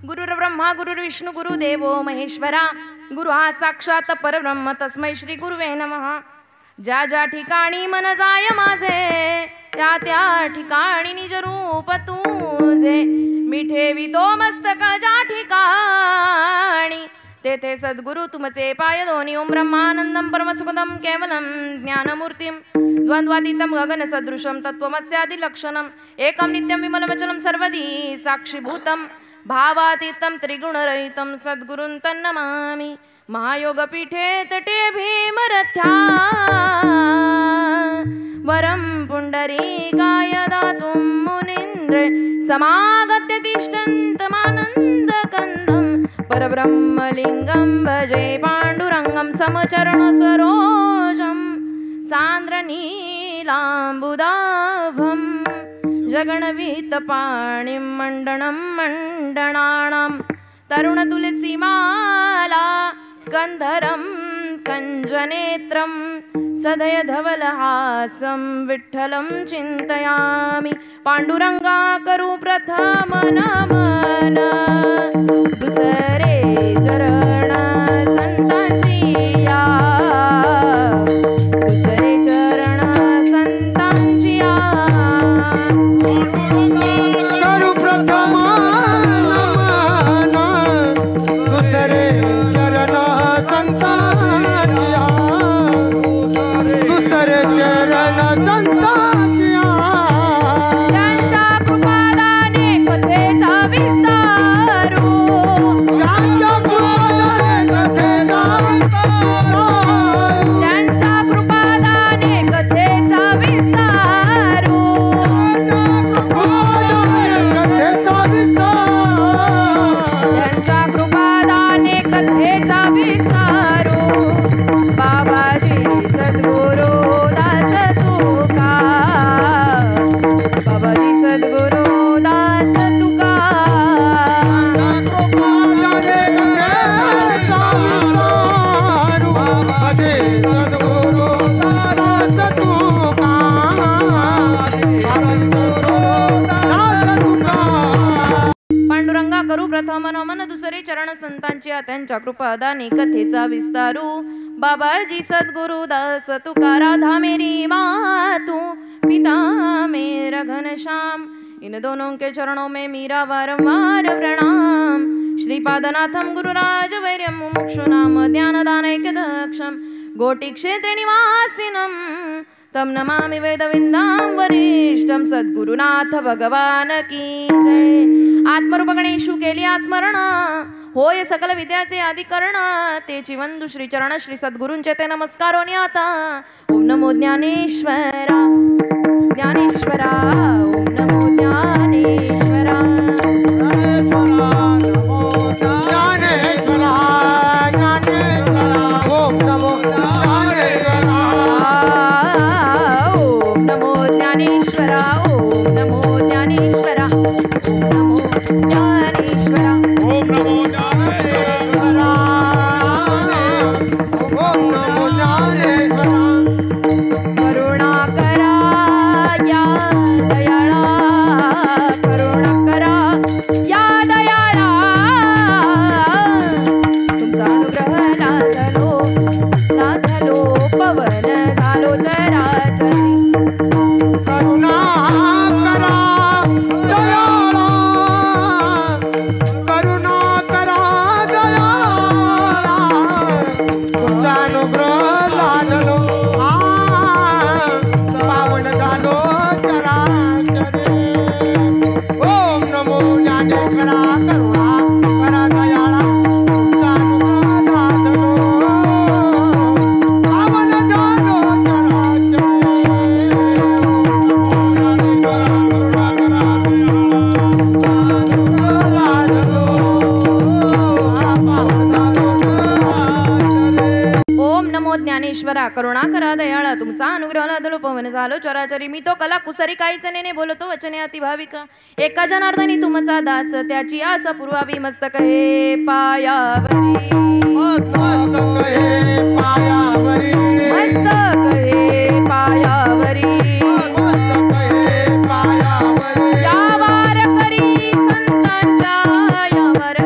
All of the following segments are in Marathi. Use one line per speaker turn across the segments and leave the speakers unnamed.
गुरुर्ब्रह्मा गुरुर्विष्णू गुरुदेवो महेश्वरा गुरु हा साक्षात परब्रह्म तस्मै श्री गुरुवे नमः। ज्या ज्या ठिकाणी मन जाय माझे त्या त्या ठिकाणी निज रूप तुझे मी ठेवितो मस्तक ज्या ठिकाणी तेथे सद्गुरु तुमचे पाय दोन्ही। ओम ब्रह्मानंदं परमसुखदं केवलं ज्ञानमूर्तिं द्वंद्वातीतं गगन सदृशं तत्त्वमस्यादि लक्षणं एकं नित्यं विमलवचनं सर्वदी साक्षीभूतं भावातीतं त्रिगुणरहितं सद्गुरुं तन्नमामि। महायोगपीठे तटे भीमरथ्या वरं पुण्डरीकाय दातुं मुनीन्द्रे समागत्य तिष्ठन्तमानन्दकन्दं परब्रह्मलिङ्गं भजे पाण्डुरङ्गं समचरणसरोजं सान्द्रनीलाम्बुदाभं जगणवीतपाणिं मण्डनं मण्डनानां तरुणतुलसीमाला गन्धरं कञ्जनेत्रं सदयधवलहासं विठ्ठलं चिन्तयामि। पाण्डुरङ्गा करू प्रथम नमन दुसरे चरण संतांची या दुसरे चरण संतांची या
करू प्रथम नमन दुसरे चरण संतांची या दुसरे चरण संतांची या
त्यांच्या कृपादाने कथेचा विस्तारू
त्यांच्या कृपादाने कथेचा विस्तारू
त्यांच्या कृपादाने कथेचा विस्तारू
कथेचा विस्तार
त्यांच्या कृपादाने कथेचा विस्तारू बाबाजी सद्गुरु दास तुका बाबाजी सद्गुरु दास तुका पांडुरंगा करू प्रथम नमन दुसरे चरण संतांची त्यांच्या कृपादानी कथेचा विस्तारू बाबाजी सद्गुरु दास तुका राधा मेरी मातू पिता मेरा घनश्याम इन दोनों के चरणों में मेरा वारंवार प्रणाम। श्रीपादनाथम गुरुराज वैर्यम मुमुक्षु नाम ध्यानदानैकदक्षम गोटी क्षेत्र निवासिनम तम नमामि वेदविंदां वरिष्ठं सद्गुरुनाथ भगवान की जय। आत्मरूप गणेशु केली स्मरण होय सकल विद्याचे अधिकरण तेची वंदू श्री चरण श्री सद्गुरूंचे ते नमस्कारो न्याता। ओम नमो ज्ञानेश्वरा ज्ञानेश्वरा ओम नमो ज्ञानेश्वरा
ओम नमो
ओम नमो ज्ञानेश्वरा ओम नमो ज्ञानेश्वरा ओम नमो ज्ञानेश्वरा
ओम नमो ज्ञानेश्वरा ओम नमो ज्ञानेश्वरा
करुणाकरा या दयाळा करुणाकरा या दयाळा तुमचा अनुग्रह लाधलो पवन झालो चराचरी
करुणा करा दयाळा करुणा करा दयाळा तुमचा अनुग्रह लादलो पावन झालो चराचरी। ओम नमो ज्ञानेश्वरा करुणा करा दयाळा तुमचा अनुग्रह लादलो पावन झालो
ओम नमो ज्ञानेश्वरा करुणा करा दयाळा तुमचा अनुग्रह लादलो पवन झालो चराचरी। मी तो कला कुसरी काहीच नेने बोलतो वचने अति भाविक एका जनार्दनी तुमचा दास त्याची आस पुरवावी मस्तक हे पायावरी
मस्तक हे पायावरी
मस्तक हे पायावरी
मस्तक हे पायावरी
या वार करी संतांच्या या वार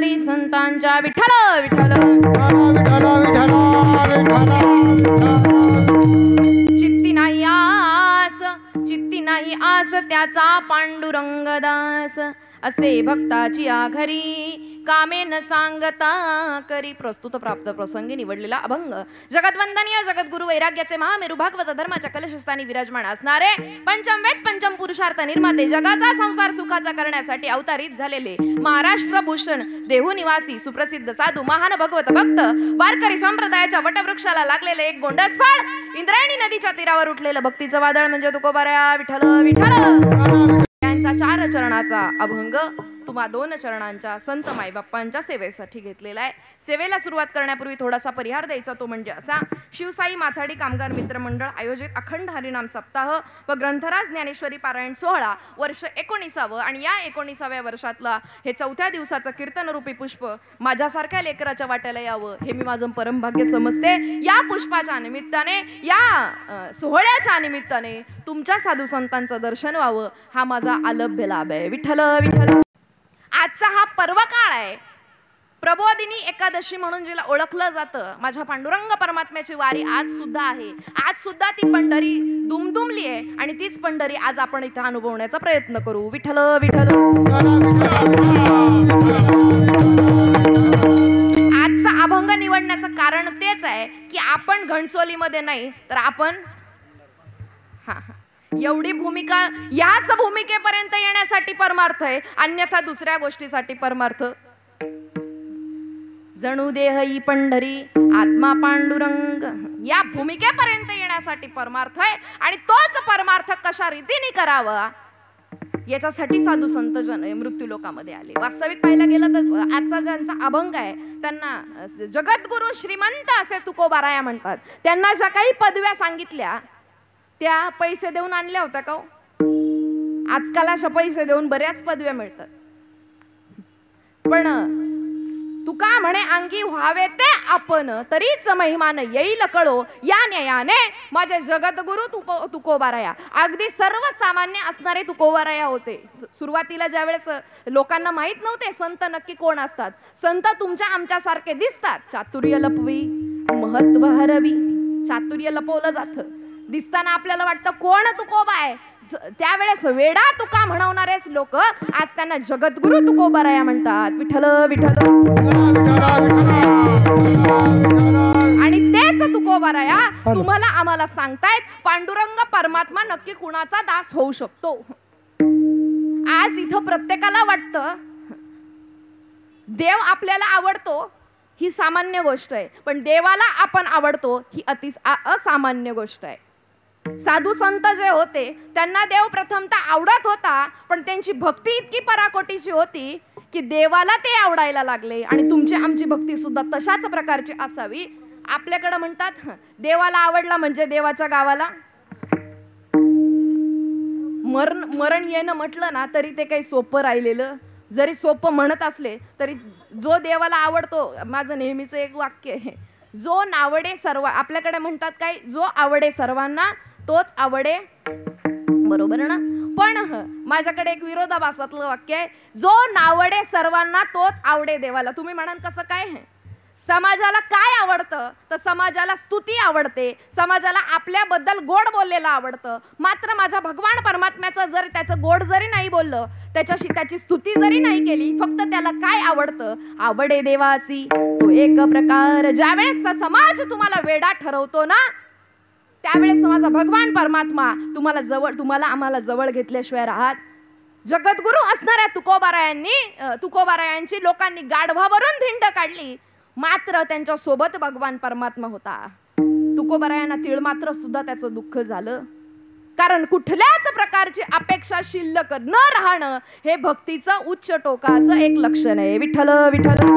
वारकरी संतांच्या विठ्ठल विठ्ठल
विठ्ठल
चित्ती नाही आस त्याचा पांडुरंगदास असे भक्ताची आघरी कामे न सांगता करी. प्रस्तुत प्राप्त प्रसंगी निवडलेला अभंग जगतवंदनीय जगद्गुरु वैराग्याचे महामेरू भागवत धर्माच्या कलशस्थानी विराजमान असणारे पंचम वेद पंचम पुरुषार्थ निर्माते जगाचा संसार सुखाचा करण्यासाठी अवतारित झालेले महाराष्ट्र भूषण देहू निवासी सुप्रसिद्ध साधू महान भगवत भक्त वारकरी संप्रदायाच्या वटवृक्षाला लागलेले एक गोंडस फळ इंद्रायणी नदीच्या तीरावर उठलेलं भक्तीचं वादळ म्हणजे तुकोबाऱ्या विठ्ठल विठ्ठल यांचा 4 चरणाचा अभंग तुम्हा 2 चरणांच्या संत माईबाप्पांच्या सेवेसाठी घेतलेला आहे. सेवेला सुरुवात करण्यापूर्वी थोडासा परिहार द्यायचा, तो म्हणजे असा: शिवसाई माथाडी कामगार मित्र मंडळ आयोजित अखंड हरिनाम सप्ताह व ग्रंथराज ज्ञानेश्वरी पारायण सोहळा वर्ष 19वे आणि या 19व्या वर्षातला हे 4थ्या दिवसाचं कीर्तनरूपी पुष्प माझ्यासारख्या लेकराच्या वाट्याला यावं हे मी माझं परमभाग्य समजते. या पुष्पाच्या निमित्ताने या सोहळ्याच्या निमित्ताने तुमच्या साधू संतांचं दर्शन व्हावं हा माझा अलभ्य लाभ आहे. विठ्ठल विठ्ठल. आजचा हा पर्व काळ आहे, प्रबोधिनी एकादशी म्हणून जिला ओळखलं जातं. माझ्या पांडुरंग परमात्म्याची वारी आज सुद्धा आहे. आज सुद्धा ती पंढरी दुमदुमली आहे आणि तीच पंढरी आज आपण इथं अनुभवण्याचा प्रयत्न करू. विठ्ठल विठ्ठल. आजचा अभंग निवडण्याचं कारण तेच आहे की आपण घणसोलीमध्ये नाही तर आपण एवढी भूमिका याच भूमिकेपर्यंत येण्यासाठी परमार्थ आहे, अन्यथा दुसऱ्या गोष्टीसाठी परमार्थ. जणू देह ही पंढरी आत्मा पांडुरंग या भूमिकेपर्यंत येण्यासाठी परमार्थ आहे आणि तोच परमार्थ कशा रीतीने करावा याच्यासाठी साधू संत जन मृत्यू लोकामध्ये आले. वास्तविक पाहायला गेलं तर आजचा ज्यांचा अभंग आहे त्यांना जगद्गुरु श्रीमंत असे तुकोबाराया म्हणतात. त्यांना ज्या काही पदव्या सांगितल्या त्या पैसे देऊन आणल्या होत्या का? आजकाल अशा पैसे देऊन बऱ्याच पदव्या मिळतात. पण तुका म्हणे अंगी व्हावे ते आपण तरीच महिमान येईल कळो या न्यायाने माझे जगद्गुरु तुकोबाराया. अगदी सर्वसामान्य असणारे तुकोबाराया होते. सुरुवातीला ज्यावेळेस लोकांना माहित नव्हते संत नक्की कोण असतात, संत तुमच्या आमच्या सारखे दिसतात, चातुर्य लपवी महत्व हरवी. चातुर्य लपवलं जातं, दिसताना आपल्याला वाटतं कोण तुकोबा आहे. त्यावेळेस वेडा तुका म्हणवणारेच लोक आज त्यांना जगद्गुरु तुकोबाराया म्हणतात. विठ्ठल विठ्ठल. आणि तेच तुकोबाराया तुम्हाला आम्हाला सांगतायत पांडुरंग परमात्मा नक्की कुणाचा दास होऊ शकतो. आज इथं प्रत्येकाला वाटतं देव आपल्याला आवडतो ही सामान्य गोष्ट आहे, पण देवाला आपण आवडतो ही असामान्य गोष्ट आहे. साधू संत जे होते त्यांना देव प्रथमतः आवडत होता, पण त्यांची भक्ती इतकी पराकोटीची होती की देवाला ते आवडायला लागले. आणि तुमची आमची भक्ती सुद्धा तशाच प्रकारची असावी. आपल्याकडे म्हणतात देवाला आवडला म्हणजे देवाच्या गावाला मरण येणं म्हटलं ना तरी ते काही सोपं राहिलेलं. जरी सोपं म्हणत असले तरी जो देवाला आवडतो, माझं नेहमीचं एक वाक्य आहे, जो नावडे सर्व, आपल्याकडे म्हणतात काय, जो आवडे सर्वांना तोच आवडे, बरोबर ना? पण माझ्याकडे एक विरोधाभासातलं वाक्य आहे, जो नावडे सर्वांना तोच आवडे देवाला. तुम्ही म्हणाल कसं काय? समाजाला काय आवडतं तर समाजाला स्तुती आवडते, समाजाला आपल्याबद्दल गोड बोललेलं आवडतं. मात्र माझ्या भगवान परमात्म्याचं जर त्याचं गोड जरी नाही बोललं, त्याच्याशी त्याची स्तुती जरी नाही केली, फक्त त्याला काय आवडतं, आवडे देवासी तो एक प्रकार. ज्यावेळेस समाज तुम्हाला वेडा ठरवतो ना त्यावेळेस माझा भगवान परमात्मा तुम्हाला आम्हाला जवळ घेतल्याशिवाय राहत. जगद्गुरु असणाऱ्या तुकोबारायांची लोकांनी गाढवावरून धिंड काढली, मात्र त्यांच्या सोबत भगवान परमात्मा होता. तुकोबारायांना तीळ मात्र सुद्धा त्याचं दुःख झालं, कारण कुठल्याच प्रकारची अपेक्षा शिल्लक न राहणं हे भक्तीचं उच्च टोकाचं एक लक्षण आहे. विठ्ठल विठ्ठल.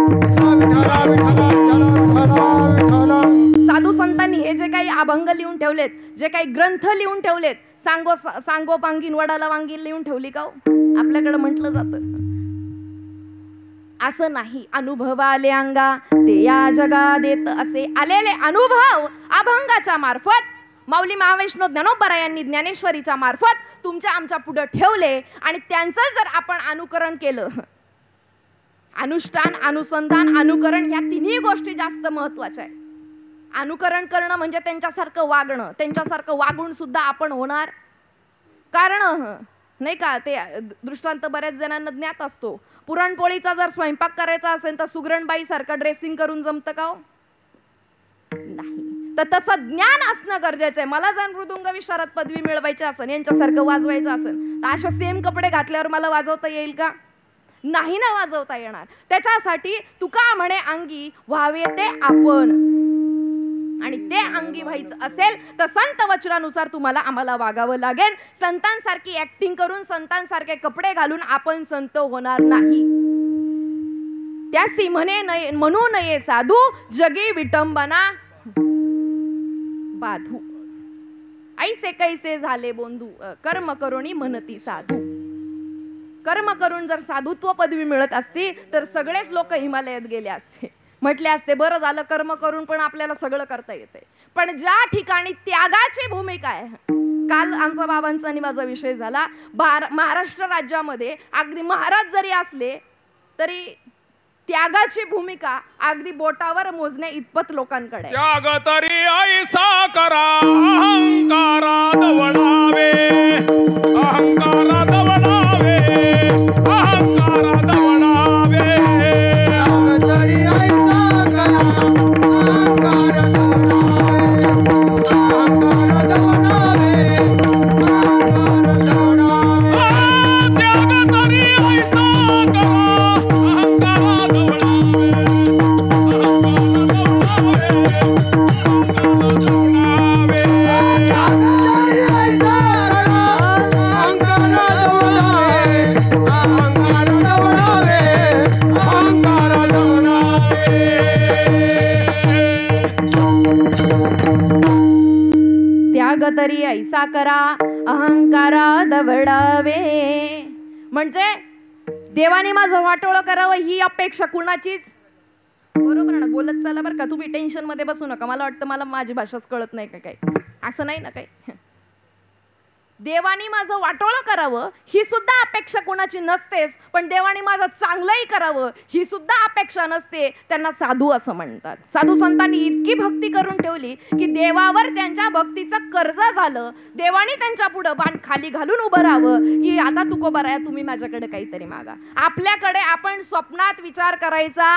साधू संतांनी हे जे काही अभंग लिहून ठेवलेत, जे काही ग्रंथ लिहून ठेवलेत, सांगोपांगीन वडाला वांगी लिहून ठेवली का? आपल्याकडे म्हटलं जातं असं नाही. अनुभवाले अंगा ते या जगा देत असे आलेले अनुभव अभंगाच्या मार्फत माऊली महावैष्णव ज्ञानोबरायांनी ज्ञानेश्वरीच्या मार्फत तुमच्या आमच्या पुढे ठेवले आणि त्यांचं जर आपण अनुकरण केलं अनुष्ठान, अनुसंधान, अनुकरण ह्या तिन्ही गोष्टी जास्त महत्वाच्या आहेत. अनुकरण करणं म्हणजे त्यांच्यासारखं वागणं, त्यांच्यासारखं वागून सुद्धा आपण होणार. कारण नाही का, ते दृष्टांत बऱ्याच जणांना ज्ञात असतो. पुरणपोळीचा जर स्वयंपाक करायचा असेल तर सुगरणबाई सारखं ड्रेसिंग करून जमतं का हो? नाही. तर तसं ज्ञान असणं गरजेचं आहे. मला जर मृदुंग विशारद पदवी मिळवायची असेल, यांच्यासारखं वाजवायचं असेल, तर अशा सेम कपडे घातल्यावर मला वाजवता येईल का? नाही ना वाजवता येणार. त्याच्यासाठी तुका म्हणे अंगी व्हावे ते आपण, आणि ते अंगी व्हायचं असेल तर संत वचनानुसार तुम्हाला आम्हाला वागावं लागेल. संतांसारखी ऍक्टिंग करून, संतांसारखे कपडे घालून आपण संत होणार नाही. त्यासी म्हणू नये साधू, जगी विटंबना बाधू. ऐसे कैसे झाले बोंधू, कर्म करुणी म्हणती साधू. कर्म करून जर साधुत्व पदवी मिळत असती तर सगळेच लोक हिमालयात गेले असते. म्हटले असते बरं झालं कर्म करून पण आपल्याला सगळं करता येते. पण ज्या ठिकाणी त्यागाची भूमिका आहे, काल आमचा बाबांचा आणि माझा विषय झाला, महाराष्ट्र राज्यामध्ये अगदी महाराज जरी असले तरी त्यागाची भूमिका अगदी बोटावर मोजणे इतपत लोकांकडे.
त्याग तरी ऐसा करा, अहंकारा दवडावे, अहंकारा दवडावे, अहंकारा दवडावे.
त्याग तरी ऐसा करा, अहंकार दवडावे, अहंकार दवडावे, अहंकार दवडावे.
त्याग तरी ऐसा करा, अहंकारा दवडावे,
त्याग तरी ऐसा करा, अहंकारा दवडावे. म्हणजे देवाने माझं वाटोळं करावं ही अपेक्षा कुणाचीच बरोबर ना. बोलत चला बरं का, तुम्ही टेन्शन मध्ये बसू नका. मला वाटतं मला माझी भाषाच कळत नाही का काय, असं नाही ना काही. देवाने माझं वाटोळं करावं ही सुद्धा अपेक्षा कोणाची नसतेच, पण देवाने माझं चांगलंही करावं ही सुद्धा अपेक्षा नसते. त्यांना साधू असं म्हणतात. साधू संतांनी इतकी भक्ती करून ठेवली की देवावर त्यांच्या भक्तीचं कर्ज झालं. देवाने त्यांच्या पुढं बाण खाली घालून उभं राहावं की आता तुकोबा राया, तुम्ही माझ्याकडे काहीतरी मागा. आपल्याकडे आपण स्वप्नात विचार करायचा,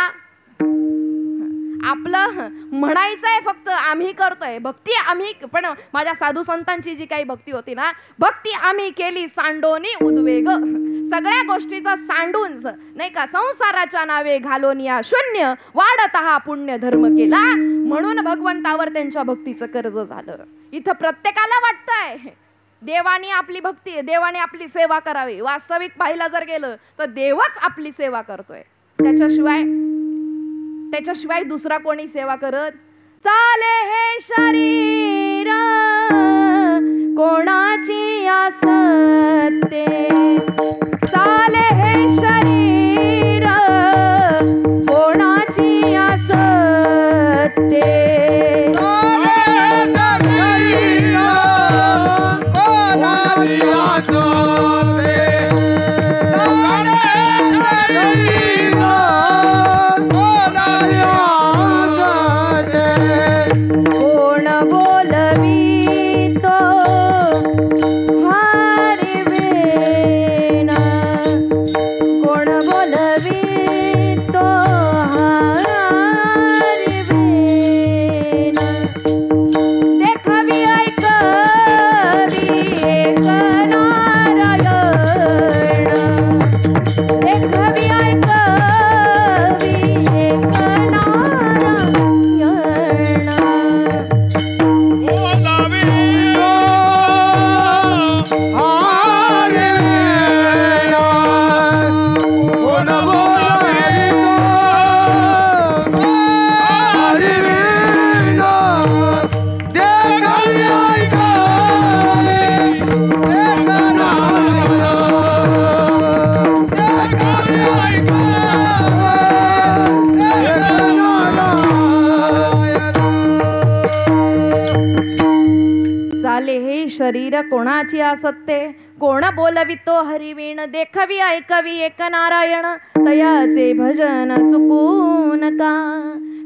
आपलं म्हणायचंय फक्त आम्ही करतोय भक्ती आम्ही. पण माझ्या साधू संतांची जी काही भक्ती होती ना, भक्ती आम्ही केली सांडोनी उद्वेग. सगळ्या गोष्टीचा सांडून नाही का, संसाराच्या नावे घालोनिया शून्य, वाढत हा पुण्य धर्म केला. म्हणून भगवंतावर त्यांच्या भक्तीचं कर्ज झालं. इथं प्रत्येकाला वाटतंय देवाने आपली भक्ती, देवाने आपली सेवा करावी. वास्तविक पाहिलं जर गेलं तर देवच आपली सेवा करतोय, त्याच्याशिवाय दुसरा कोणी सेवा करत चाले हे शरीर कोणाची असते. चाले हे शरीर कोणाची असते. शरीर कोणाची असत्ते, कोण बोलवितो हरिवीण, देखवी ऐकवी एक नारायण, तयाचे भजन चुकू नका.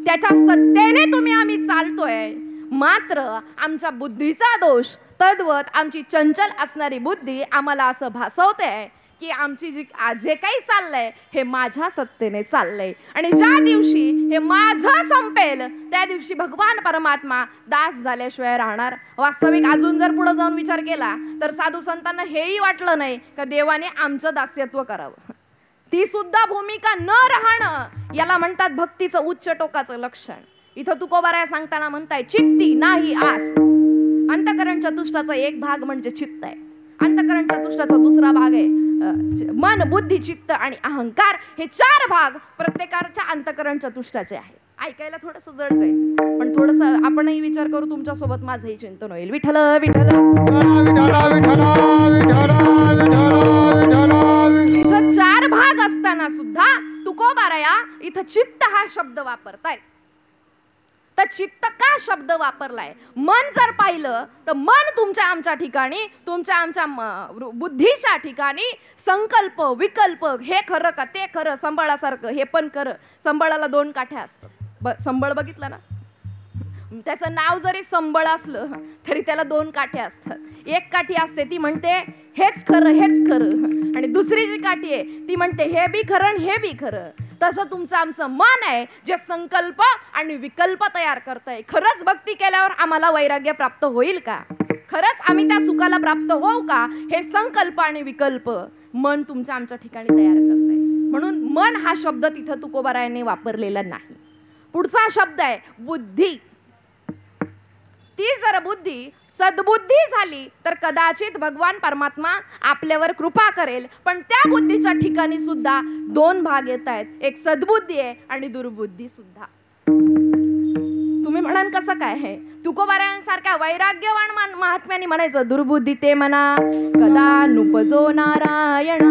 त्याच्या सत्तेने तुम्ही आम्ही चालतोय, मात्र आमच्या बुद्धीचा दोष, तद्वत आमची चंचल असणारी बुद्धी आम्हाला असं भासवते की आमची जे काही चाललंय हे माझ्या सत्तेने चाललंय, आणि ज्या दिवशी हे माझं संपेल त्या दिवशी भगवान परमात्मा दास झाल्याशिवाय राहणार. वास्तविक अजून जर पुढे जाऊन विचार केला तर साधू संतांना हेही वाटलं नाही का देवाने आमचं दास्यत्व करावं. ती सुद्धा भूमिका न राहणं याला म्हणतात भक्तीचं उच्च टोकाचं लक्षण. इथं तुकोबाराया सांगताना म्हणताय चित्ती नाही आस. अंतःकरण चतुष्टाचा एक भाग म्हणजे चित्त आहे, अंतःकरण चतुष्टाचा दुसरा भाग आहे मन, बुद्धी, चित्त आणि अहंकार. हे 4 भाग प्रत्येकाच्या अंतःकरण चतुष्टाचे आहे. ऐकायला थोडंसं जड जाईल, पण थोडंसं आपणही विचार करू, तुमच्या सोबत माझंही चिंतन होईल. विठ्ठल विठ्ठल इथं 4 भाग असताना सुद्धा तुकोबाराया इथं चित्त हा शब्द वापरतायत. तर चित्त का शब्द वापरलाय? मन जर पाहिलं तर मन तुमच्या आमच्या ठिकाणी, तुमच्या आमच्या बुद्धीच्या ठिकाणी संकल्प विकल्प, हे खरं का ते खरं, संबळासारखं हे पण खरं. संबळाला 2 काठ्या असतात. संबळ बघितलं ना, त्याचं नाव जरी संबळ असलं तरी त्याला 2 काठ्या असतात. एक काठी असते ती म्हणते हेच खरं हेच खरं, आणि दुसरी जी काठी आहे ती म्हणते हे बी खरं हे बी खरं. तसं तुमचं आमचं मन आहे जे संकल्प आणि विकल्प तयार करतंय. खरंच भक्ती केल्यावर आम्हाला वैराग्य प्राप्त होईल का? खरंच आम्ही त्या सुखाला प्राप्त होऊ का? हे संकल्प आणि विकल्प मन तुमच्या आमच्या ठिकाणी तयार करतंय. म्हणून मन हा शब्द तिथं तुकोबारायांनी वापरलेला नाही. पुढचा शब्द आहे बुद्धी. ती जर बुद्धी सद्बुद्धी झाली तर कदाचित भगवान परमात्मा आपल्यावर कृपा करेल. पण त्या बुद्धीच्या ठिकाणी सुद्धा 2 भाग येत आहेत, एक सद्बुद्धी आहे आणि दुर्बुद्धी सुद्धा. तुम्ही म्हणाल कसं काय आहे? तुकोबारायांसारख्या वैराग्यवान महात्म्याने म्हणायचं दुर्बुद्धी ते म्हणा कदा नुपजो नारायण.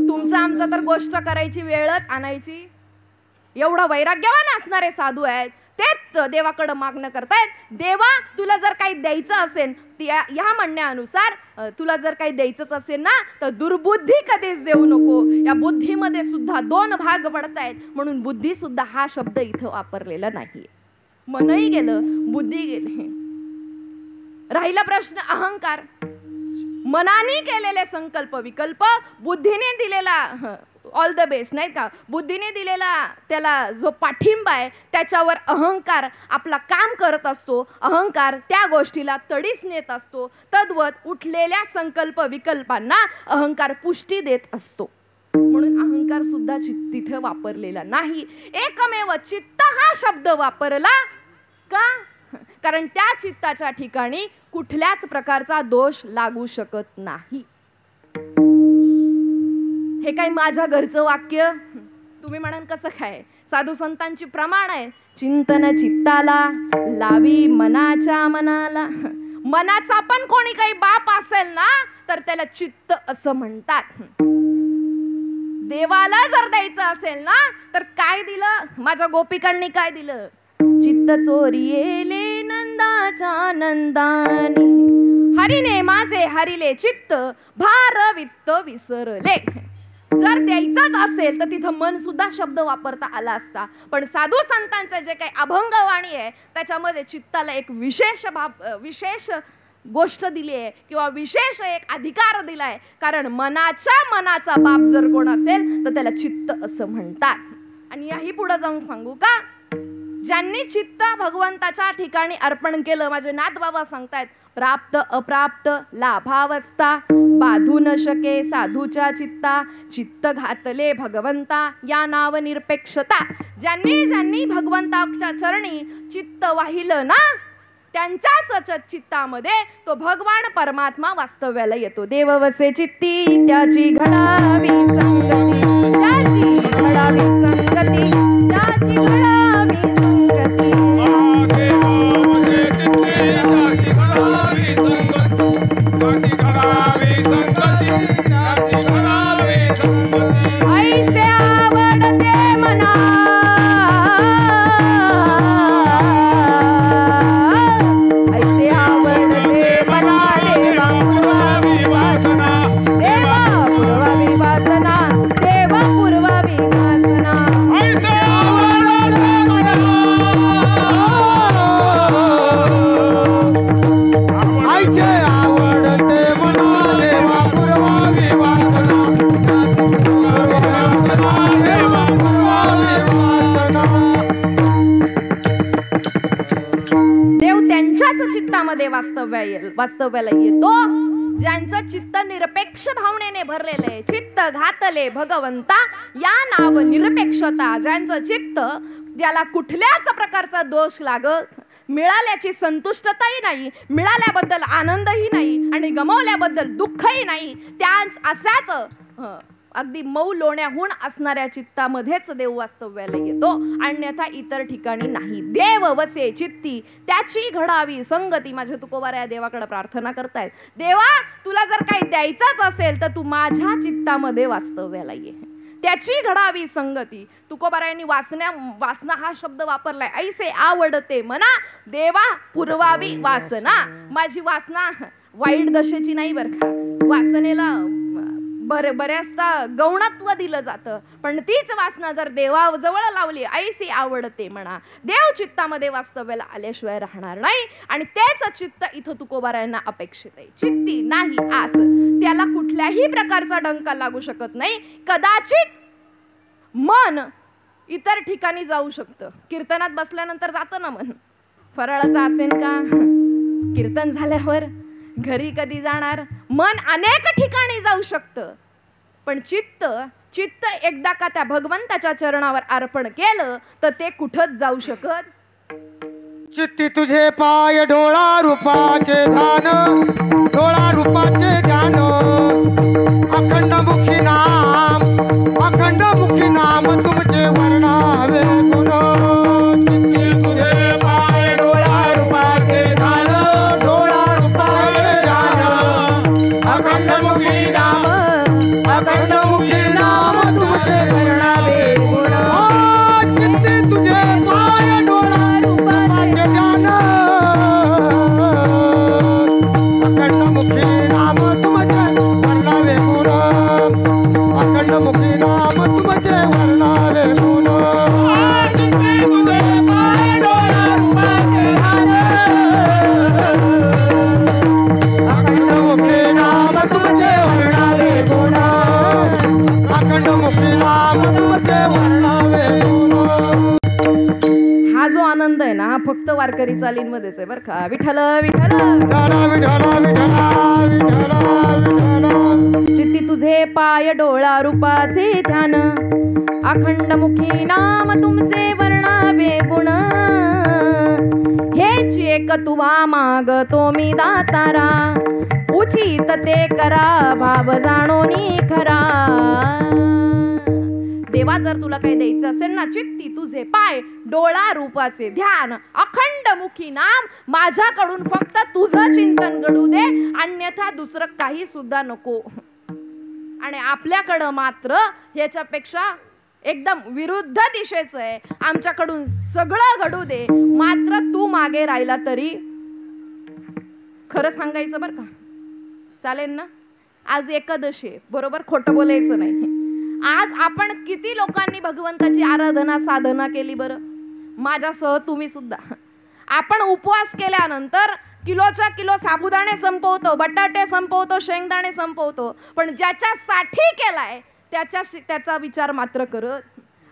तुमचं आमचं तर गोष्ट करायची वेळच आणायची. एवढा वैराग्यवान असणारे साधू आहेत, तेच देवाकडे मागणं करतायत. देवा तुला जर काही द्यायचं असेल, या म्हणण्यानुसार तुला जर काही द्यायचंच असेल ना तर दुर्बुद्धी कधीच देऊ नको. या बुद्धीमध्ये सुद्धा 2 भाग पडतायत, म्हणून बुद्धी सुद्धा हा शब्द इथं वापरलेला नाही. मनही गेलं, बुद्धी गेली. राहिला प्रश्न अहंकार. मनाने केलेले संकल्प विकल्प, बुद्धीने दिलेला ऑल द बेस्ट नाही का, बुद्धीने दिलेला त्याला जो पाठिंबा आहे त्याच्यावर अहंकार आपला काम करत असतो. अहंकार त्या गोष्टीला तडीस नेत असतो. तद्वत उठलेल्या संकल्प विकल्पांना अहंकार पुष्टी देत असतो. म्हणून अहंकार सुद्धा तिथे वापरलेला नाही. एकमेव चित्त हा शब्द वापरला का? कारण त्या चित्ताच्या ठिकाणी कुठल्याच प्रकारचा दोष लागू शकत नाही. हे काय माझ्या घरचं वाक्य? तुम्ही म्हणाल कसं काय? साधू संतांची प्रमाण आहे, चिंतन चित्ताला लावी मनाच्या मनाला. मनाचा पण कोणी काही बाप असेल ना तर त्याला चित्त असं म्हणतात. देवाला जर द्यायचं असेल ना तर काय दिलं? माझ्या गोपिकांनी काय दिलं? चित्त चोरियेले नंदाच्या नंदानी, हरिने माझे हरिले चित्त भार वित्त विसरले. जर द्यायचंच असेल तर तिथं मन सुद्धा शब्द वापरता आला असता. पण साधू संतांचं जे काही अभंगवाणी आहे त्याच्यामध्ये चित्ताला एक विशेष गोष्ट दिली आहे किंवा विशेष एक अधिकार दिलाय. कारण मनाचा बाप जर कोण असेल तर त्याला चित्त असं म्हणतात. आणि याही पुढे जाऊन सांगू का, ज्यांनी चित्त भगवंताच्या ठिकाणी अर्पण केलं, माझे नाथ बाबा सांगतायत, प्राप्त अप्राप्त लाभावस्था बाधू न शके साधूच्या चित्ता, चित्त घातले भगवंता या नाव निरपेक्षता. ज्यांनी भगवंताच्या चरणी चित्त वाहिलं ना त्यांच्याच चित्तामध्ये तो भगवान परमात्मा वास्तव्याला येतो. देव वसे चित्ती त्याची घडावी संगती, त्याची घडावी संगती, त्याची घडावी संगती. ऐसे आवडते मना, ऐसे आवडते मना त्यांच्याच चित्तामध्ये वास्तव्याला येतो, ज्यांचं चित्त निरपेक्ष भावनेने भरलेलं आहे. चित्त घातले भगवंता या नाव निरपेक्षता, ज्यांचं चित्त ज्याला कुठल्याच प्रकारचा दोष लागत, मिळाल्याची संतुष्टताही नाही, मिळाल्याबद्दल आनंदही नाही आणि गमावल्याबद्दल दुःखही नाही, त्याच अशाच अगदी मऊ लोण्याहून असणाऱ्या चित्तामध्येच देव वास्तव्याला येतो, अन्यथा इतर ठिकाणी नाही. देव वसे चित्ती त्याची घडावी संगती. माझे तुकोबारा या देवाकडे प्रार्थना करतायत, देवा तुला जर काही द्यायचंच असेल तर तू माझ्या चित्तामध्ये वास्तव्याला ये, त्याची घडावी संगती. तुकोबारायांनी वासना हा शब्द वापरलाय. ऐसे आवडते मना देवा पुरवावी वासना. माझी वासना वाईट दशेची नाही बरं का. वासनेला बऱ्याचदा गौणत्व दिलं जातं, पण तीच वासना जर देवाजवळ लावली, ऐसी आवडते म्हणा, देव चित्तामध्ये वास्तव्याला आल्याशिवाय राहणार नाही. आणि तेच चित्त इथं तुकोबारायांना अपेक्षित आहे. चित्ती नाही आस, त्याला कुठल्याही प्रकारचा डंका लागू शकत नाही. कदाचित मन इतर ठिकाणी जाऊ शकतं. कीर्तनात बसल्यानंतर जातं ना मन, फराळाचं असेल का, कीर्तन झाल्यावर घरी कधी जाणार, मन अनेक ठिकाणी जाऊ शकतं. पण चित्त एकदा का त्या भगवंताच्या चरणावर अर्पण केलं तर ते कुठंच जाऊ शकत.
चित्ती तुझे पाय डोळा रूपाचे ध्यान, डोळा रूपाचे ध्यान, अखंड मुखी नाम, अखंड मुखी नाम तुमचे वर्णावे गुण. चित्ती तुझे पाय डोळा रूपाचे ध्यान, डोळा रूपाचे ध्यान, अखंड मुखी नाम, अखंड मुखी नाम तुमचे वर्णावे गुण. चित्ती तुझे पाय डोळा रूपाचे ध्यान, अखंड मुखी नाम तुमचे वर्णावे गुण, अखंड मुखी नाम तुमचे वर्णावे गुण. चित्ती तुझे पाय डोळा रूपाचे ध्यान, अखंड मुखी नाम तुमचे वर्णावे गुण, अखंड मुखी नाम तुमचे वर्णावे गुण.
हा जो आनंद आहे ना, हा फक्त वारकरी चालींमध्येच आहे बरं का. विठ्ठल विठ्ठल
विठ्ठला विठ्ठला विठ्ठला विठ्ठला विठ्ठला.
चित्ती तुझे पाय डोळा रूपाचे ध्यान, अखंड मुखी नाम तुमचे वर्णावे गुण. हेच एक तुवा मागतो मी दातारा, उचित ते करा भाव जाणोनी खरा. देवा जर तुला काही द्यायचं असेल ना, चित्ती तुझे पाय डोळा रूपाचे ध्यान, अखंड मुखी नाम, माझ्याकडून फक्त तुझं चिंतन घडू दे, अन्यथा दुसरं काही सुद्धा नको. आणि आपल्याकडं मात्र याच्यापेक्षा एकदम विरुद्ध दिशेचं आहे. आमच्याकडून सगळं घडू दे, मात्र तू मागे राहिला तरी. खरं सांगायचं बरं का, चालेल ना. आज एकादशी आहे, बरोबर, खोटं बोलायचं नाही. आज आपण किती लोकांनी भगवंताची आराधना साधना केली बरं, माझ्यासह तुम्ही सुद्धा. आपण उपवास केल्यानंतर किलोच्या किलो साबुदाणे संपवतो, बटाटे संपवतो, शेंगदाणे संपवतो, पण ज्याच्यासाठी केलाय त्याचा विचार मात्र करत.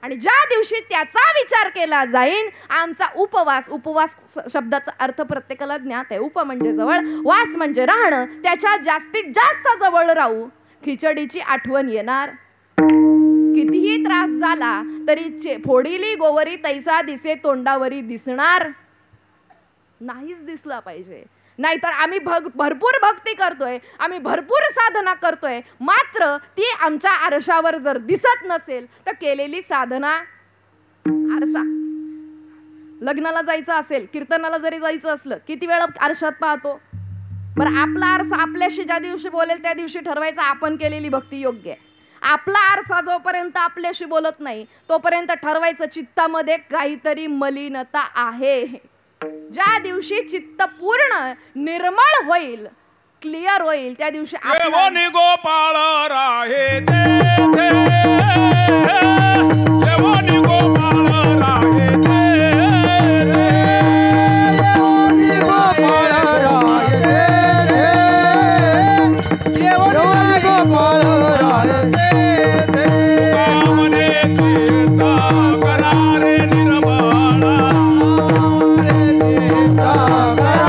आणि ज्या दिवशी त्याचा विचार केला जाईल, आमचा उपवास शब्दाचा अर्थ प्रत्येकाला ज्ञात आहे. उप म्हणजे जवळ, वास म्हणजे राहणं, त्याच्या जास्तीत जास्त जवळ राहू. खिचडीची आठवण येणार, कितीही त्रास झाला तरी फोडीली गोवरी तैसा दिसे तोंडावरी दिसणार नाहीच दिसला पाहिजे. नाहीतर आम्ही भरपूर भक्ती करतोय, आम्ही भरपूर साधना करतोय, मात्र ती आमच्या आरशावर जर दिसत नसेल तर केलेली साधना आरसा. लग्नाला जायचं असेल, कीर्तनाला जरी जायचं असलं, किती वेळा आरशात पाहतो बरं. आपला आरसा आपल्याशी ज्या दिवशी बोलेल त्या दिवशी ठरवायचा आपण केलेली भक्ती योग्य आहे. आपला आरसा जोपर्यंत आपल्याशी बोलत नाही तोपर्यंत ठरवायचं चित्तामध्ये काहीतरी मलिनता आहे. ज्या दिवशी चित्त पूर्ण निर्मळ होईल, क्लिअर होईल, त्या दिवशी
देवानी गोपाळ राहे ते, देवानी गोपाळ राहे ते,
देवानी गोपाळ राहे ते, देवानी गोपाळ राहे ते.
कामने चित्ता करा रे निर्मळा,
चित्ता करा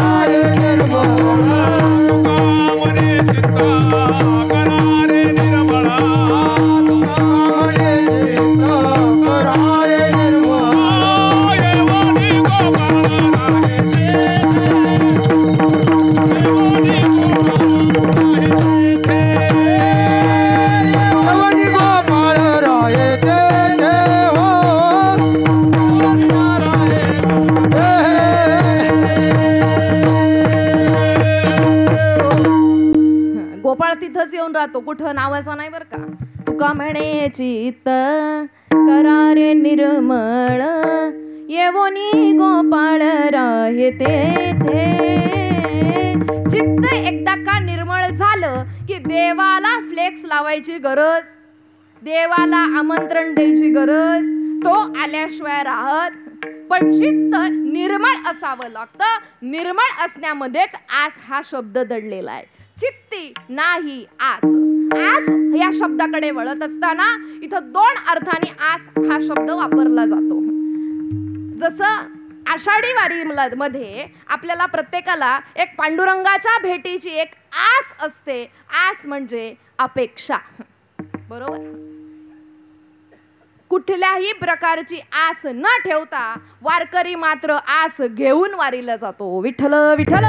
गोपाळ तिथंच येऊन राहतो, कुठं नावाचा नाही बरं का. तुका म्हणे चित्त करारे निर्मळ, येवोनी गोपाळ राहे तेथे. चित्त एकदा का निर्मळ झालं की देवाला फ्लेक्स लावायची गरज, देवाला आमंत्रण द्यायची गरज, तो आल्याशिवाय राहत. पण चित्त निर्मळ असावं लागतं. निर्मळ असण्यामध्येच आस हा शब्द दडलेला आहे. चित्ती नाही आस. आस या शब्दाकडे वळत असताना इथं दोन अर्थाने आस हा शब्द वापरला जातो. जसं आषाढी वारी मध्ये आपल्याला प्रत्येकाला एक पांडुरंगाच्या भेटीची एक आस असते. आस म्हणजे अपेक्षा, बरोबर. कुठल्याही प्रकारची आस न ठेवता वारकरी मात्र आस घेऊन वारीला जातो. विठ्ठल विठ्ठल.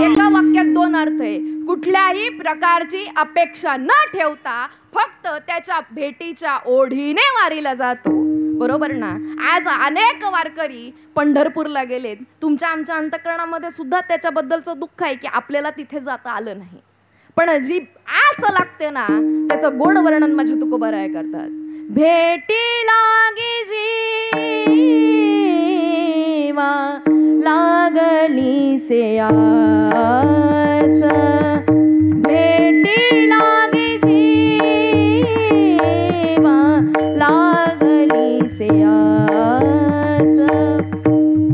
एका वाक्यात दोन अर्थ आहे. कुठल्याही प्रकारची अपेक्षा न ठेवता फक्त त्याच्या भेटीच्या ओढीने वारीला जातो, बरोबर ना. आज अनेक वारकरी पंढरपूरला गेलेत. तुमच्या आमच्या अंतःकरणामध्ये सुद्धा त्याच्याबद्दलचं दुःख आहे की आपल्याला तिथे जाता आलं नाही. पण जी आस लागते ना त्याचं गोड वर्णन माझे तुकोबाराय करतात. भेटी लागी जीवा लागली से आस, भेटी लागी जीवा लागली से आस,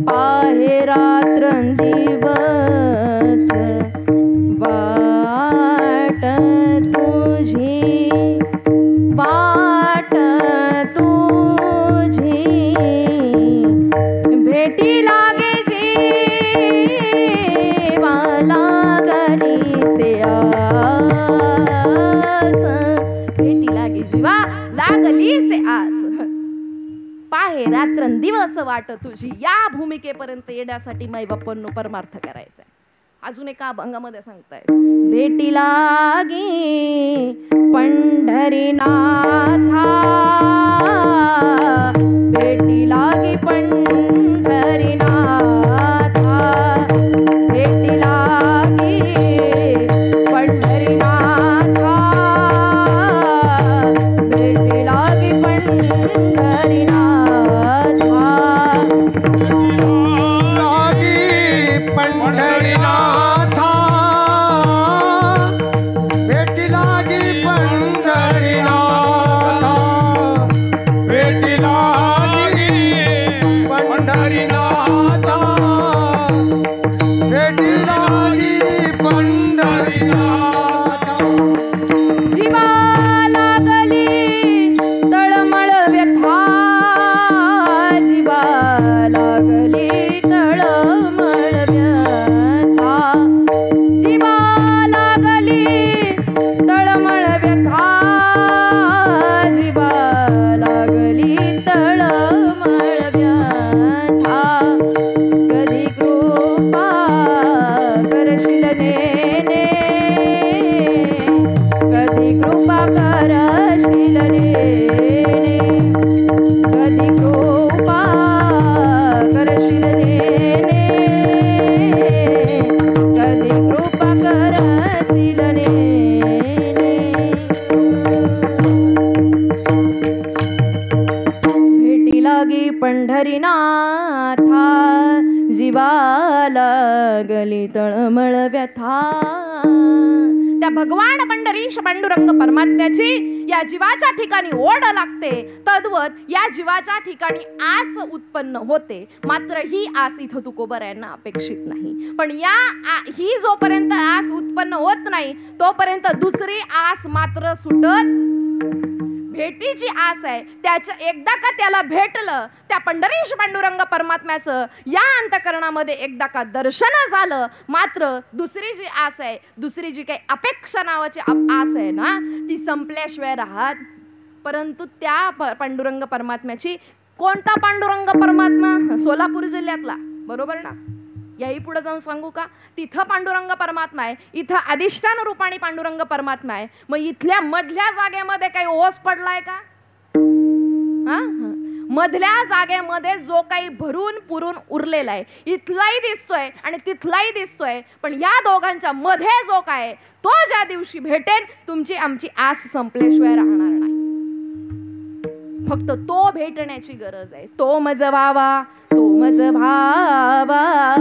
पाहे रात्रंदिवस वाट तुझी, वाट तुझी, भेटी लागे जीवा लागली से आस, भेटी लागे जीवा लागली से आस, पाहे रात्रंदिवस वाट तुझी. या भूमिकेपर्यंत येण्यासाठी माई बाप्पांनो परमार्थ करायचा आहे. अजून एका अभंगामध्ये सांगताय. भेटी लागी पंढरीनाथा, भेटी लागी पंढरीनाथा, भेटी लागी पंढरीनाथा, भेटी लागी पंढरीनाथा. पंढरीनाथा, जीवा लागली तळमळ व्यथा. त्या भगवान पंढरीश पांडुरंग परमात्म्याची या जीवाच्या ठिकाणी ओढ लागते. तद्वत या जीवाच्या ठिकाणी आस उत्पन्न होते. मात्र ही आस इथं तुकोबारायांना अपेक्षित नाही. पण ही जोपर्यंत आस उत्पन्न होत नाही तोपर्यंत दुसरी आस मात्र सुटत. भेटीची आस आहे. त्याचं एकदा का त्याला भेटलं, त्या पंढरीश पांडुरंग परमात्म्याचं या अंतःकरणामध्ये एकदा का दर्शन झालं, मात्र दुसरी जी आस आहे, दुसरी जी काही अपेक्षा नावाची आस आहे ना, ती संपल्याशिवाय राहत. परंतु त्या पांडुरंग परमात्म्याची, कोणता पांडुरंग परमात्मा? सोलापूर जिल्ह्यातला, बरोबर ना. याही पुढे जाऊन सांगू का? तिथं पांडुरंग परमात्मा आहे, इथं अधिष्ठान रूपाणी पांडुरंग परमात्मा आहे. मग इथल्या मधल्या जागेमध्ये काही ओस पडलाय का? मधल्या जागेमध्ये जो काही भरून पुरून उरलेला आहे, इथलाही दिसतोय आणि तिथलाही दिसतोय, पण या दोघांच्या मध्ये जो काय तो ज्या दिवशी भेटेल, तुमची आमची आस संपल्याशिवाय राहणार नाही. फक्त तो भेटण्याची गरज आहे. तो मज भावा, तो मज भावा,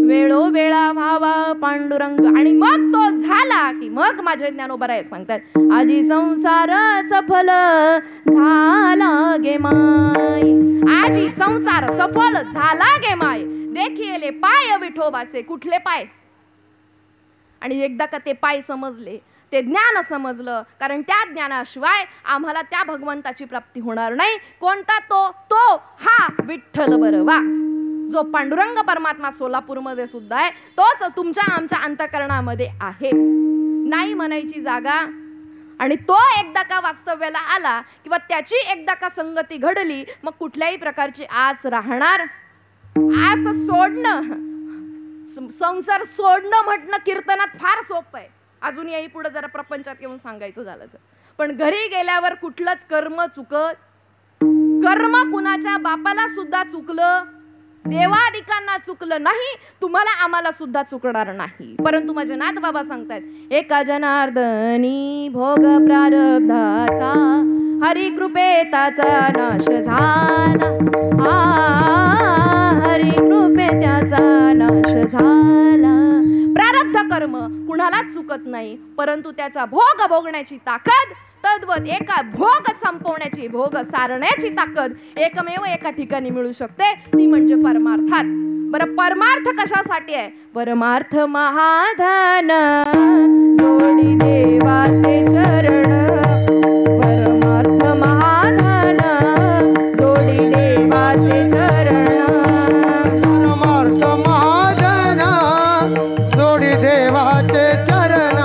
वेळोवेळा भावा पांडुरंग. आणि मग तो झाला की मग माझे ज्ञानोबराय सांगतात, आजी संसार सफल झाला गे माय. आजी संसार सफल झाला गे माय. देखिले पाय विठोबाचे. कुठले पाय? आणि एकदा का ते पाय समजले, ते ज्ञान समजलं, कारण त्या ज्ञानाशिवाय आम्हाला त्या भगवंताची प्राप्ती होणार नाही. कोणता तो? तो हा विठ्ठल बरवा, जो पांडुरंग परमात्मा सोलापूरमध्ये सुद्धा आहे, तोच तुमच्या आमच्या अंतःकरणामध्ये आहे. नाही म्हणायची जागा. आणि तो एकदा का वास्तव्याला आला किंवा त्याची एकदा का संगती घडली, मग कुठल्याही प्रकारची आस राहणार. आस सोडणं, संसार सोडणं म्हटणं कीर्तनात फार सोपं आहे. अजून याही पुढे जरा प्रपंचात येऊन सांगायचं झालं तर, पण घरी गेल्यावर कुठलंच कर्म चुकत. कर्म कुणाच्या बापाला सुद्धा चुकलं, देवादिकांना चुकलं नाही, तुम्हाला आम्हाला सुद्धा चुकणार नाही. परंतु माझे नाथ बाबा सांगतायत, एका जनार्दनी भोग प्रारब्धाचा, हरी कृपेताचा नाश झाला. हरी कृपे त्याचा नाश झाला. प्रारब्ध कर्म कुणालाच चुकत नाही, परंतु त्याचा भोग भोगण्याची ताकद, तद्वत एका भोग संपवण्याची, भोग सारण्याची ताकद एकमेव एका ठिकाणी मिळू शकते, ती म्हणजे परमार्थात. बरं, परमार्थ कशासाठी आहे? परमार्थ महाधन जोडी देवाचे चरण. परमार्थ महाधन जोडी देवाचे चरण.
परमार्थ महाधन जोडी देवाचे चरण.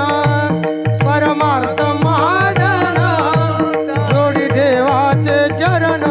परमार्थ महाधन जोडी देवाचे चरण.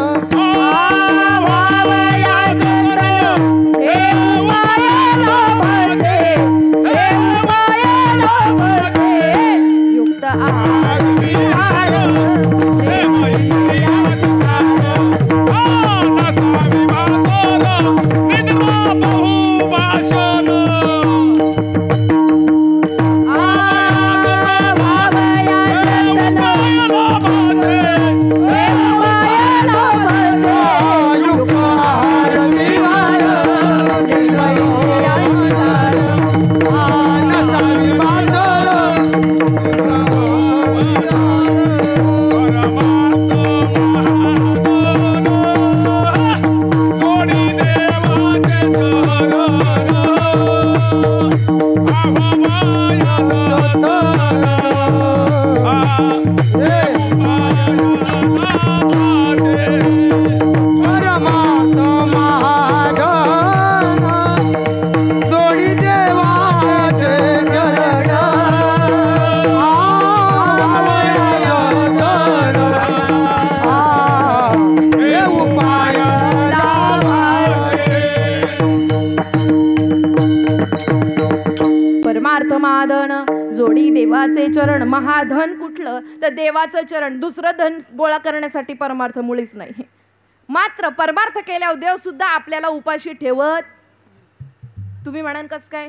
जोडी देवाचे चरण. महाधन कुठलं तर देवाचं चरण. दुसरं धन गोळा करण्यासाठी परमार्थ मुळीच नाही. मात्र परमार्थ केल्यावर देव सुद्धा आपल्याला उपाशी ठेवत. तुम्ही म्हणाल कस काय?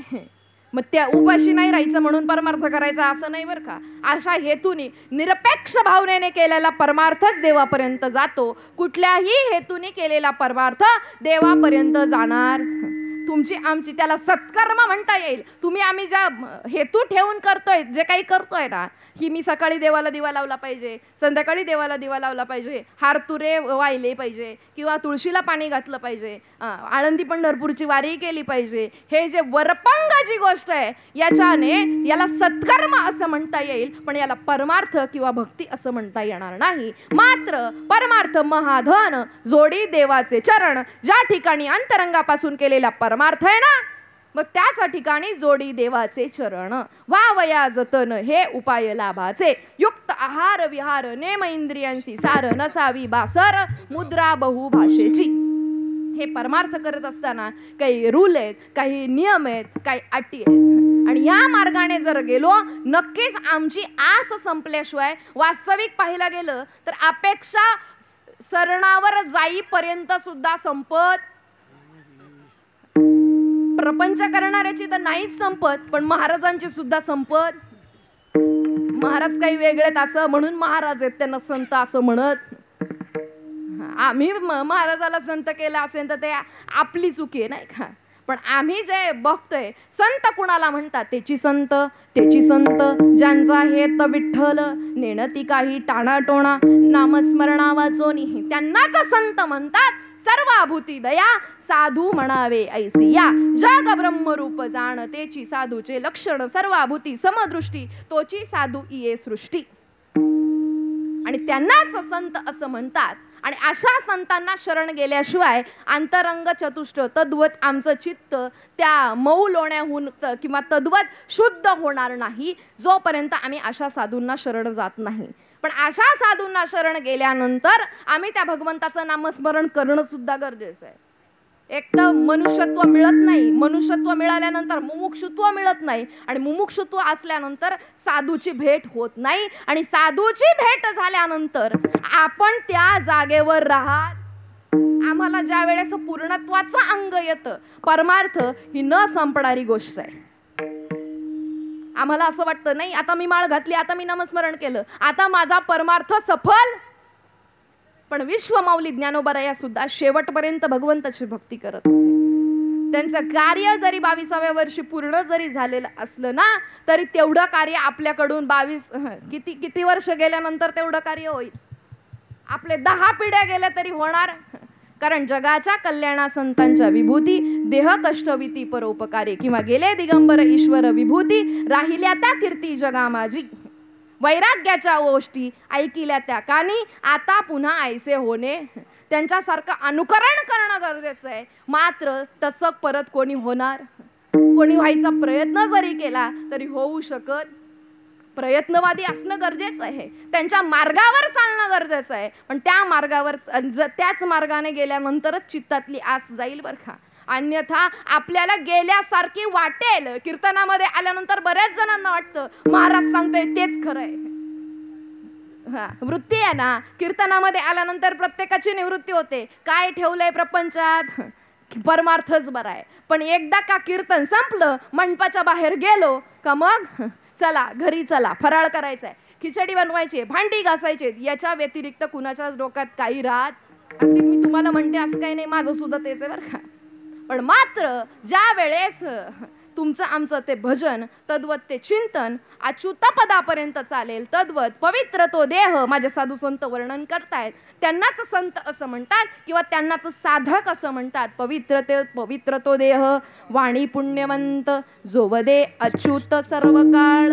मग त्या उपाशी नाही राहायचं म्हणून परमार्थ करायचा असं नाही बरं का. अशा हेतूने निरपेक्ष भावनेने केलेला परमार्थच देवापर्यंत जातो. कुठल्याही हेतूने केलेला परमार्थ देवापर्यंत जाणार. तुमची आमची त्याला सत्कर्म म्हणता येईल. तुम्ही आम्ही ज्या हेतू ठेवून करतोय, जे काही करतोय ना, की मी सकाळी देवाला दिवा लावला पाहिजे, संध्याकाळी देवाला दिवा लावला पाहिजे, हारतुरे वाहिले पाहिजे, किंवा तुळशीला पाणी घातलं पाहिजे, आळंदी पंढरपूरची वारी केली पाहिजे, हे जे वरपंगाची गोष्ट आहे, याला सत्कर्म असं म्हणता येईल, पण याला परमार्थ किंवा भक्ती असं म्हणता येणार नाही. मात्र परमार्थ महाधन जोडी देवाचे चरण. ज्या ठिकाणी अंतरंगापासून केलेला परमार्थ आहे ना, मग त्याच ठिकाणी जोडी देवाचे चरण. वावया जतन हे उपाय लाभाचे. युक्त आहार विहार नेम इंद्रियांसी सार नसावी बासर मुद्रा बहुभाषेची. हे परमार्थ करत असताना काही रूल आहेत, काही नियम आहेत, काही अटी आहेत. आणि या मार्गाने जर गेलो, नक्कीच आमची आस संपल्याशिवाय, वास्तविक पाहायला गेलं तर अपेक्षा सरणावर जाईपर्यंत सुद्धा संपत, प्रपंच करणाऱ्याची तर नाहीच संपत, पण महाराजांची सुद्धा संपत. महाराज काही वेगळेत असं म्हणून महाराज आहेत, त्यांना संत असं म्हणत. आम्ही महाराजाला संत केलं असेल तर ते आपली चुकी आहे नाही का. पण आम्ही जे बघतोय संत कुणाला म्हणतात, त्याची संत ज्यांचा हेत विठ्ठल नेणती काही टाणाटोणा नामस्मरणा वाचोनी, त्यांनाच संत म्हणतात. सर्वाभूती दया साधू म्हणावे ऐसी या, जग ब्रह्मरूप जाण तेची साधूचे लक्षण, सर्वाभूती समदृष्टी तोची साधू इये सृष्टी. आणि त्यांनाच संत असं म्हणतात. आणि अशा संतांना शरण गेल्याशिवाय अंतरंग चतुष्ट तद्वत आमचं चित्त त्या मऊ लोण्याहून किंवा तद्वत शुद्ध होणार नाही, जोपर्यंत आम्ही अशा साधूंना शरण जात नाही. पण अशा साधूंना शरण गेल्यानंतर आम्ही त्या भगवंताचं नामस्मरण करणं सुद्धा गरजेचं आहे. एक तर मनुष्यत्व मिळत नाही, मनुष्यत्व मिळाल्यानंतर मुमुक्षुत्व मिळत नाही, आणि मुमुक्षुत्व असल्यानंतर साधूची भेट होत नाही, आणि साधूची भेट झाल्यानंतर आपण त्या जागेवर राहत. आम्हाला ज्या वेळेस पूर्णत्वाचं अंग येतं, परमार्थ ही न संपणारी गोष्ट आहे. आम्हाला असं वाटतं नाही आता मी माळ घातली, आता मी नामस्मरण केलं, आता माझा परमार्थ सफल. पण विश्वमाऊली ज्ञानोबराया सुद्धा शेवटपर्यंत भगवंताची भक्ती करत होते. त्यांचं कार्य जरी 22व्या वर्षी पूर्ण जरी झालेलं असलं ना, तरी तेवढं कार्य आपल्याकडून 22 किती वर्ष गेल्यानंतर तेवढं कार्य होईल. आपले 10 पिढ्या गेल्या तरी होणार. कारण जगाच्या कल्याणा संतांच्या विभूती, देह कष्टविती परोपकारी, किंवा गेले दिगंबर ईश्वर विभूती, राहिल्या त्या कीर्ती जगा माझी. वैराग्याच्या गोष्टी ऐकिल्या त्या कानी, आता पुन्हा ऐसे होणे. त्यांच्यासारखं अनुकरण करणं गरजेचं आहे. मात्र तसं परत कोणी होणार, कोणी व्हायचा प्रयत्न जरी केला तरी होऊ शकत. प्रयत्नवादी असणं गरजेचं आहे, त्यांच्या मार्गावर चालणं गरजेचं आहे. पण त्या मार्गावर त्याच मार्गाने गेल्यानंतरच चित्तातली आस जाईल बरं का. अन्यथा आपल्याला गेल्यासारखी वाटेल. कीर्तनामध्ये आल्यानंतर बऱ्याच जणांना वाटतं महाराज सांगतोय तेच खरं आहे. वृत्ती आहे ना, कीर्तनामध्ये आल्यानंतर प्रत्येकाची निवृत्ती होते. काय ठेवलंय प्रपंचात, परमार्थच बरा आहे. पण एकदा का कीर्तन संपलं, मंडपाच्या बाहेर गेलो का मग चला घरी, चला फराळ करायचंय, खिचडी बनवायची, भांडी घासायची, याच्या व्यतिरिक्त कुणाच्याच डोक्यात काही राहत. अगदी मी तुम्हाला म्हणते असं काही नाही, माझं सुद्धा तेच आहे बरं का. पण मात्र ज्या वेळेस तुमचं आमचं ते भजन, तद्वत ते चिंतन अच्युत पदापर्यंत चालेल, तद्वत पवित्र तो देह माझे साधू संत वर्णन करतायत. त्यांनाच संत असं म्हणतात, किंवा त्यांनाच साधक असं म्हणतात. पवित्र तो देह वाणी पुण्यवंत, जो वदे अच्युत सर्व काळ.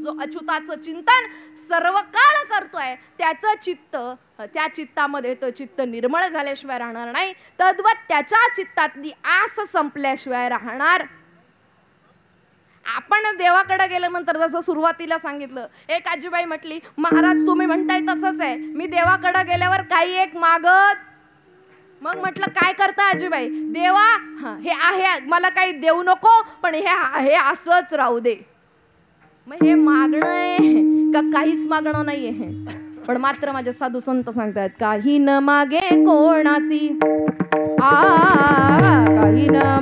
जो अच्युताचं चिंतन सर्व काळ करतोय, त्याचं चित्त, त्या चित्तामध्ये तो चित्त निर्मळ झाल्याशिवाय राहणार नाही. तद्वत त्याच्या चित्तातली आस संपल्याशिवाय राहणार. आपण देवाकडे गेल्यानंतर जसं सुरुवातीला सांगितलं, एक आजीबाई म्हटली महाराज तुम्ही म्हणताय तसंच आहे, मी देवाकडे गेल्यावर काही एक मागत. मग म्हटलं काय करता आजीबाई? देवा हे आहे, मला काही देऊ नको, पण हे असंच राहू दे. मग हे मागणं आहे का काहीच मागणं नाहीये? पण मात्र माझे साधू संत सांगतात काही न मागे कोणासी, काही न